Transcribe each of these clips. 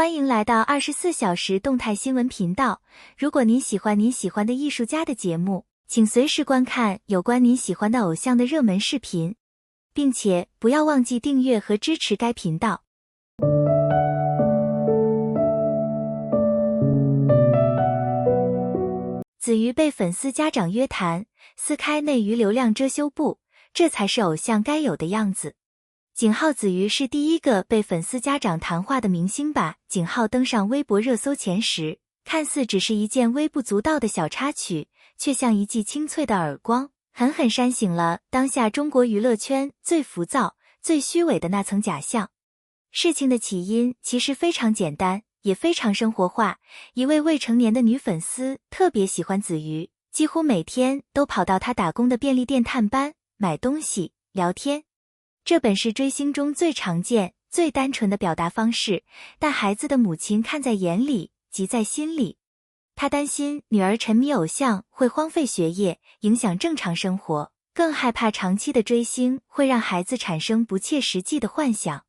欢迎来到24小时动态新闻频道。如果您喜欢的艺术家的节目，请随时观看有关您喜欢的偶像的热门视频，并且不要忘记订阅和支持该频道。子瑜被粉丝家长约谈，撕开内娱流量遮羞布，这才是偶像该有的样子。井号子瑜是第一个被粉丝家长谈话的明星吧？井号登上微博热搜前时，看似只是一件微不足道的小插曲，却像一记清脆的耳光，狠狠扇醒了当下中国娱乐圈最浮躁、最虚伪的那层假象。事情的起因其实非常简单，也非常生活化。一位未成年的女粉丝特别喜欢子瑜，几乎每天都跑到她打工的便利店探班、买东西、聊天。这本是追星中最常见、最单纯的表达方式，但孩子的母亲看在眼里，急在心里。她担心女儿沉迷偶像会荒废学业，影响正常生活，更害怕长期的追星会让孩子产生不切实际的幻想。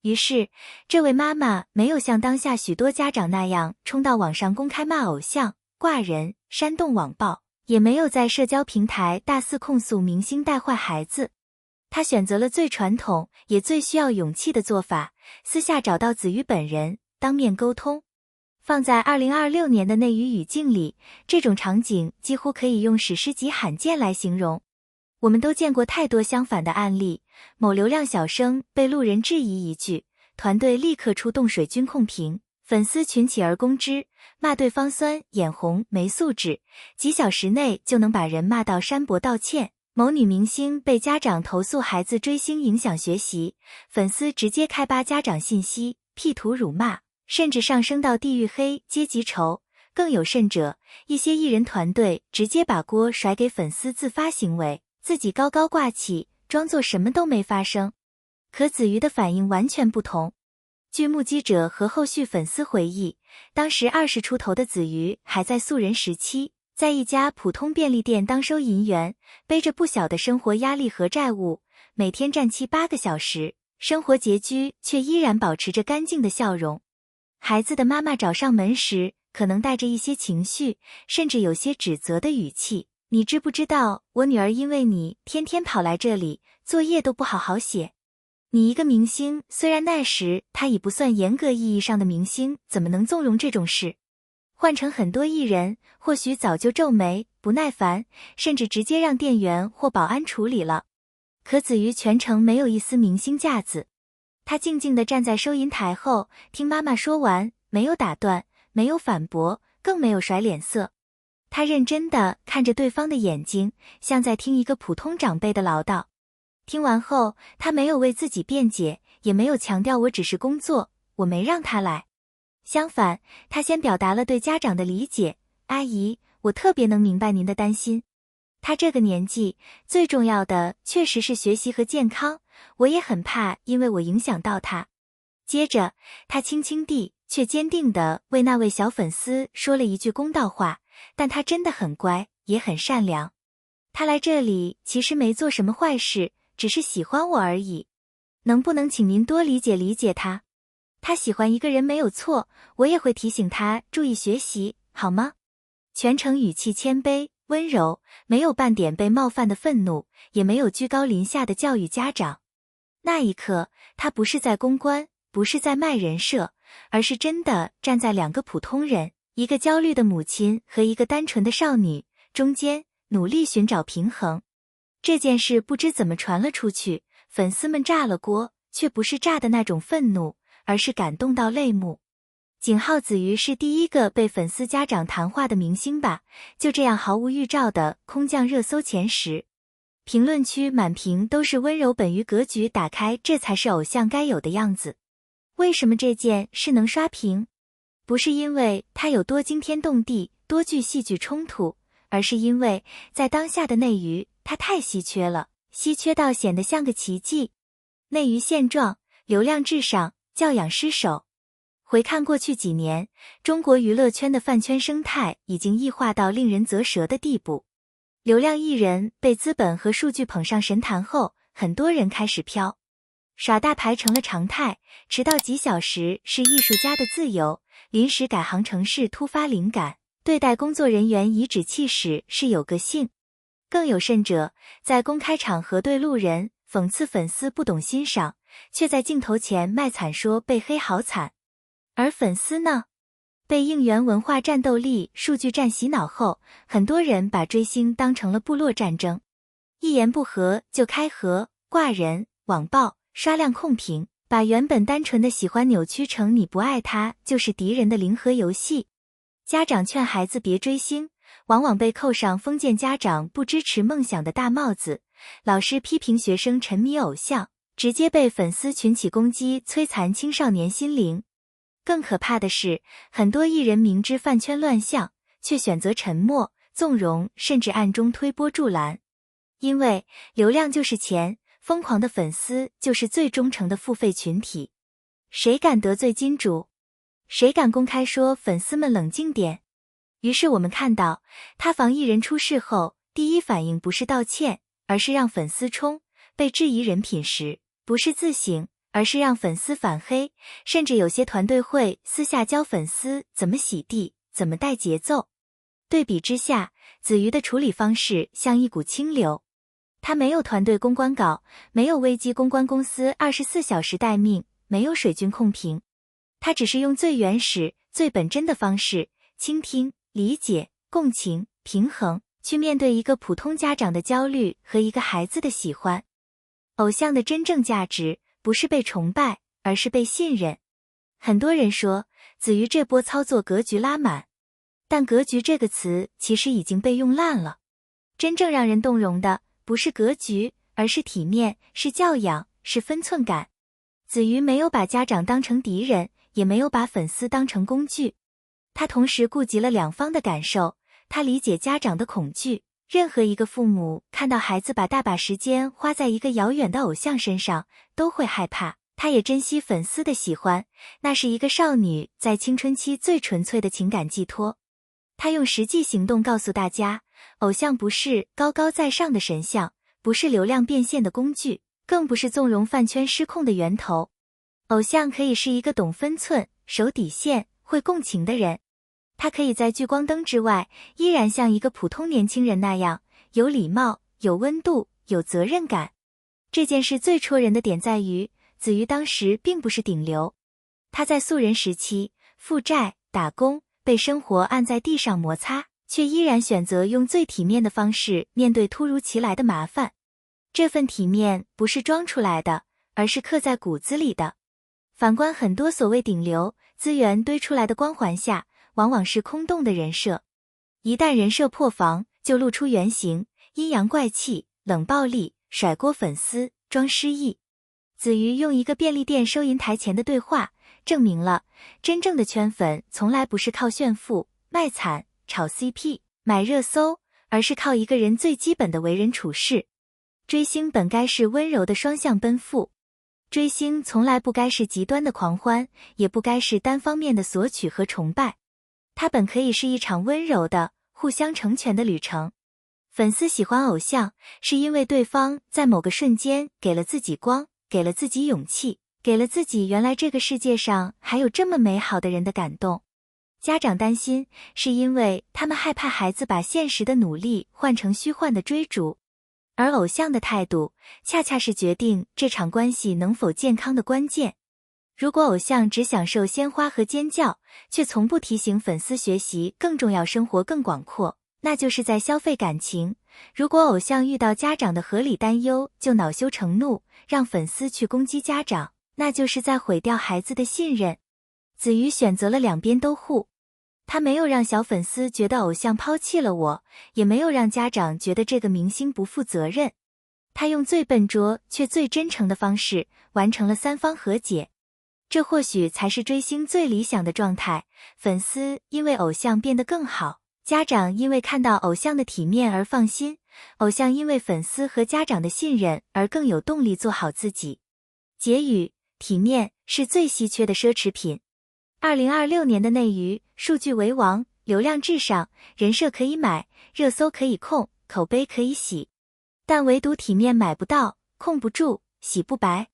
于是，这位妈妈没有像当下许多家长那样冲到网上公开骂偶像、挂人、煽动网暴，也没有在社交平台大肆控诉明星带坏孩子。他选择了最传统也最需要勇气的做法，私下找到子瑜本人，当面沟通。放在2026年的内娱语境里，这种场景几乎可以用史诗级罕见来形容。我们都见过太多相反的案例，某流量小生被路人质疑一句，团队立刻出动水军控评，粉丝群起而攻之，骂对方酸、眼红、没素质，几小时内就能把人骂到删博道歉。某女明星被家长投诉孩子追星影响学习，粉丝直接开扒家长信息，P图辱骂，甚至上升到地域黑、阶级仇。更有甚者，一些艺人团队直接把锅甩给粉丝自发行为，自己高高挂起，装作什么都没发生。可子瑜的反应完全不同。据目击者和后续粉丝回忆，当时20出头的子瑜还在素人时期，在一家普通便利店当收银员，背着不小的生活压力和债务，每天站7-8个小时，生活拮据，却依然保持着干净的笑容。孩子的妈妈找上门时，可能带着一些情绪，甚至有些指责的语气。你知不知道，我女儿因为你天天跑来这里，作业都不好好写。你一个明星，虽然那时她已不算严格意义上的明星，怎么能纵容这种事？换成很多艺人，或许早就皱眉、不耐烦，甚至直接让店员或保安处理了。可子瑜全程没有一丝明星架子，她静静地站在收银台后，听妈妈说完，没有打断，没有反驳，更没有甩脸色。她认真地看着对方的眼睛，像在听一个普通长辈的唠叨。听完后，她没有为自己辩解，也没有强调我只是工作，我没让他来。相反，他先表达了对家长的理解，阿姨，我特别能明白您的担心。他这个年纪，最重要的确实是学习和健康，我也很怕因为我影响到他。接着，他轻轻地却坚定地为那位小粉丝说了一句公道话，但他真的很乖，也很善良。他来这里其实没做什么坏事，只是喜欢我而已。能不能请您多理解他？他喜欢一个人没有错，我也会提醒他注意学习，好吗？全程语气谦卑、温柔，没有半点被冒犯的愤怒，也没有居高临下的教育家长。那一刻，他不是在公关，不是在卖人设，而是真的站在两个普通人，一个焦虑的母亲和一个单纯的少女中间，努力寻找平衡。这件事不知怎么传了出去，粉丝们炸了锅，却不是炸的那种愤怒，而是感动到泪目。井号子瑜是第一个被粉丝家长谈话的明星吧？就这样毫无预兆的空降热搜前10，评论区满屏都是温柔本于格局打开，这才是偶像该有的样子。为什么这件事能刷屏？不是因为它有多惊天动地、多具戏剧冲突，而是因为在当下的内娱，它太稀缺了，稀缺到显得像个奇迹。内娱现状，流量至上，教养失守。回看过去几年，中国娱乐圈的饭圈生态已经异化到令人啧舌的地步。流量艺人被资本和数据捧上神坛后，很多人开始飘。耍大牌成了常态，迟到几小时是艺术家的自由，临时改行成事突发灵感，对待工作人员颐指气使是有个性。更有甚者，在公开场合对路人讽刺粉丝不懂欣赏，却在镜头前卖惨说被黑好惨。而粉丝呢？被应援文化战斗力数据战洗脑后，很多人把追星当成了部落战争，一言不合就开盒、挂人、网暴、刷量控评，把原本单纯的喜欢扭曲成你不爱他就是敌人的零和游戏。家长劝孩子别追星，往往被扣上封建家长不支持梦想的大帽子，老师批评学生沉迷偶像，直接被粉丝群起攻击，摧残青少年心灵。更可怕的是，很多艺人明知饭圈乱象，却选择沉默、纵容，甚至暗中推波助澜。因为流量就是钱，疯狂的粉丝就是最忠诚的付费群体。谁敢得罪金主？谁敢公开说粉丝们冷静点？于是我们看到，塌房艺人出事后，第一反应不是道歉，而是让粉丝冲；被质疑人品时，不是自省，而是让粉丝反黑，甚至有些团队会私下教粉丝怎么洗地，怎么带节奏。对比之下，子瑜的处理方式像一股清流。他没有团队公关稿，没有危机公关公司24小时待命，没有水军控评。他只是用最原始、最本真的方式，倾听、理解、共情、平衡，去面对一个普通家长的焦虑和一个孩子的喜欢。偶像的真正价值不是被崇拜，而是被信任。很多人说子瑜这波操作格局拉满，但格局这个词其实已经被用烂了。真正让人动容的不是格局，而是体面，是教养，是分寸感。子瑜没有把家长当成敌人，也没有把粉丝当成工具。他同时顾及了两方的感受，他理解家长的恐惧。任何一个父母看到孩子把大把时间花在一个遥远的偶像身上，都会害怕。他也珍惜粉丝的喜欢，那是一个少女在青春期最纯粹的情感寄托。他用实际行动告诉大家，偶像不是高高在上的神像，不是流量变现的工具，更不是纵容饭圈失控的源头。偶像可以是一个懂分寸、守底线、会共情的人。他可以在聚光灯之外，依然像一个普通年轻人那样，有礼貌、有温度、有责任感。这件事最戳人的点在于，子瑜当时并不是顶流。他在素人时期，负债、打工，被生活按在地上摩擦，却依然选择用最体面的方式面对突如其来的麻烦。这份体面不是装出来的，而是刻在骨子里的。反观很多所谓顶流，资源堆出来的光环下，往往是空洞的人设。一旦人设破防，就露出原形，阴阳怪气、冷暴力、甩锅粉丝、装失忆。子瑜用一个便利店收银台前的对话，证明了真正的圈粉从来不是靠炫富、卖惨、炒 CP、买热搜，而是靠一个人最基本的为人处事。追星本该是温柔的双向奔赴，追星从来不该是极端的狂欢，也不该是单方面的索取和崇拜。它本可以是一场温柔的、互相成全的旅程。粉丝喜欢偶像，是因为对方在某个瞬间给了自己光，给了自己勇气，给了自己原来这个世界上还有这么美好的人的感动。家长担心，是因为他们害怕孩子把现实的努力换成虚幻的追逐。而偶像的态度，恰恰是决定这场关系能否健康的关键。如果偶像只享受鲜花和尖叫，却从不提醒粉丝学习更重要、生活更广阔，那就是在消费感情。如果偶像遇到家长的合理担忧就恼羞成怒，让粉丝去攻击家长，那就是在毁掉孩子的信任。子瑜选择了两边都护，他没有让小粉丝觉得偶像抛弃了我，也没有让家长觉得这个明星不负责任。他用最笨拙却最真诚的方式完成了三方和解。这或许才是追星最理想的状态，粉丝因为偶像变得更好，家长因为看到偶像的体面而放心，偶像因为粉丝和家长的信任而更有动力做好自己。结语：体面是最稀缺的奢侈品。2026年的内娱，数据为王，流量至上，人设可以买，热搜可以控，口碑可以洗，但唯独体面买不到，控不住，洗不白。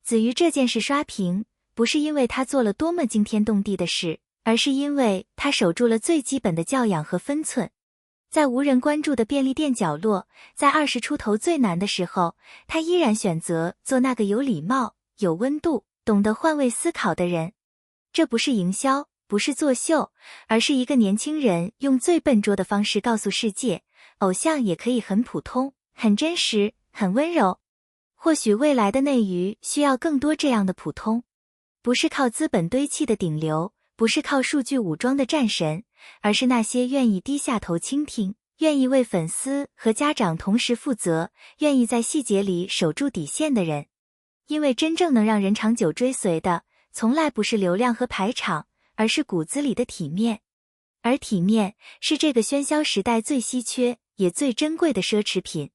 子瑜这件事刷屏，不是因为他做了多么惊天动地的事，而是因为他守住了最基本的教养和分寸。在无人关注的便利店角落，在20出头最难的时候，他依然选择做那个有礼貌、有温度、懂得换位思考的人。这不是营销，不是作秀，而是一个年轻人用最笨拙的方式告诉世界，偶像也可以很普通、很真实、很温柔。或许未来的内娱需要更多这样的普通，不是靠资本堆砌的顶流，不是靠数据武装的战神，而是那些愿意低下头倾听，愿意为粉丝和家长同时负责，愿意在细节里守住底线的人。因为真正能让人长久追随的，从来不是流量和排场，而是骨子里的体面。而体面是这个喧嚣时代最稀缺也最珍贵的奢侈品。